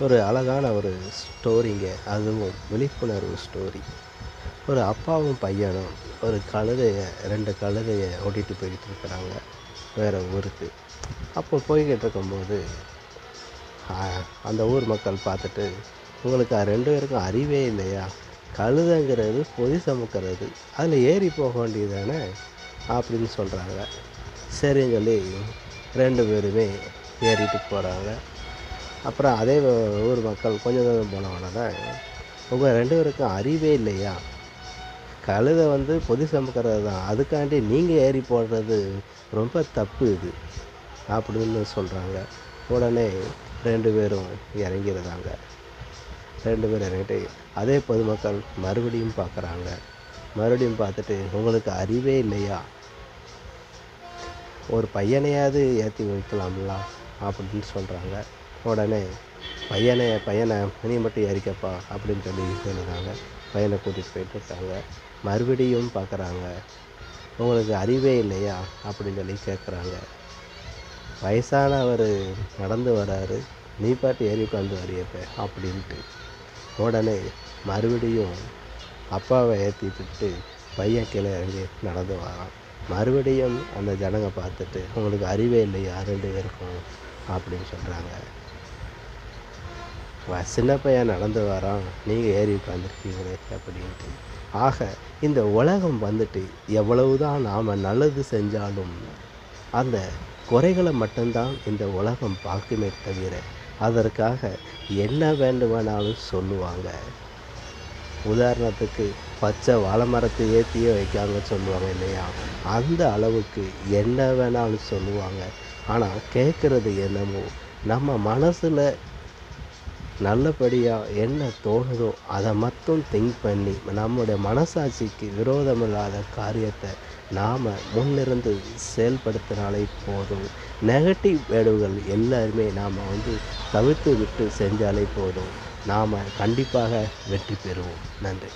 ஒரு அழகான ஒரு ஸ்டோரிங்க. அதுவும் விழிப்புணர்வு ஸ்டோரி. ஒரு அப்பாவும் பையனும் ஒரு கழுதைய 2 கழுதைய ஓட்டிட்டு போய்கிட்டு இருக்கிறாங்க வேறு ஊருக்கு. அப்போ போய்கிட்டு இருக்கும்போது அந்த ஊர் மக்கள் பார்த்துட்டு, உங்களுக்கு 2 பேருக்கும் அறிவே இல்லையா? கழுதைங்கிறது பொதி சுமக்கிறது. அதில் ஏறி போக வேண்டியது தானே அப்படின்னு சொல்கிறாங்க. சரின்னு சொல்லி 2 பேருமே ஏறிட்டு போகிறாங்க. அப்புறம் அதே ஊர் மக்கள் கொஞ்சம் தூரம் போன உடனே, உங்கள் 2 பேருக்கும் அறிவே இல்லையா? கழுதை பொதி சுமக்கிறது தான். அதுக்காண்டி நீங்கள் ஏறி போடுறது ரொம்ப தப்பு இது அப்படின்னு சொல்கிறாங்க. உடனே 2 பேரும் இறங்கிடுறாங்க. 2 பேரும் இறங்கிட்டு அதே பொதுமக்கள் மறுபடியும் பார்க்குறாங்க. மறுபடியும் பார்த்துட்டு, உங்களுக்கு அறிவே இல்லையா? ஒரு பையனையாவது ஏற்றி வைக்கலாம்ல அப்படின்னு சொல்கிறாங்க. உடனே பையனை நீ மட்டும் ஏறிக்கப்பா அப்படின்னு சொல்லி சொல்லுறாங்க. பையனை கூட்டிகிட்டு போயிட்டுருக்காங்க. மறுபடியும் பார்க்குறாங்க. உங்களுக்கு அறிவே இல்லையா அப்படின்னு சொல்லி கேட்குறாங்க. வயசானவர் நடந்து வராரு, நீ பாட்டு ஏறி உட்காந்து வரியப்ப அப்படின்ட்டு. உடனே மறுபடியும் அப்பாவை ஏற்றிட்டு பையன் கீழே இறங்கி நடந்து வரான். மறுபடியும் அந்த ஜனங்க பார்த்துட்டு, உங்களுக்கு அறிவே இல்லையா 2 பேருக்கும் அப்படின்னு சொல்கிறாங்க. சின்ன பையன் நடந்து வரான், நீங்கள் ஏறி உட்காந்துருக்கீங்களே அப்படின்ட்டு. ஆக இந்த உலகம் எவ்வளவு தான் நாம் நல்லது செஞ்சாலும் அந்த குறைகளை மட்டும்தான் இந்த உலகம் பார்க்குமே தவிர, அதற்காக என்ன வேண்டுமானாலும் சொல்லுவாங்க. உதாரணத்துக்கு பச்சை வாழை மரத்தை ஏற்றியே வைக்காங்கன்னு சொல்லுவாங்க இல்லையா? அந்த அளவுக்கு என்ன வேணாலும் சொல்லுவாங்க. ஆனால் கேட்குறது என்னமோ நம்ம மனசில் நல்லபடியாக என்ன தோணுதோ அதை மட்டும் திங்க் பண்ணி நம்முடைய மனசாட்சிக்கு விரோதமில்லாத காரியத்தை நாம் முன்னிருந்து செயல்படுத்தினாலே போதும். நெகட்டிவ் வேர்டுகள் எல்லாருமே நாம் தவிர்த்து விட்டு செஞ்சாலே போதும். நாம் கண்டிப்பாக வெற்றி பெறுவோம். நன்றி.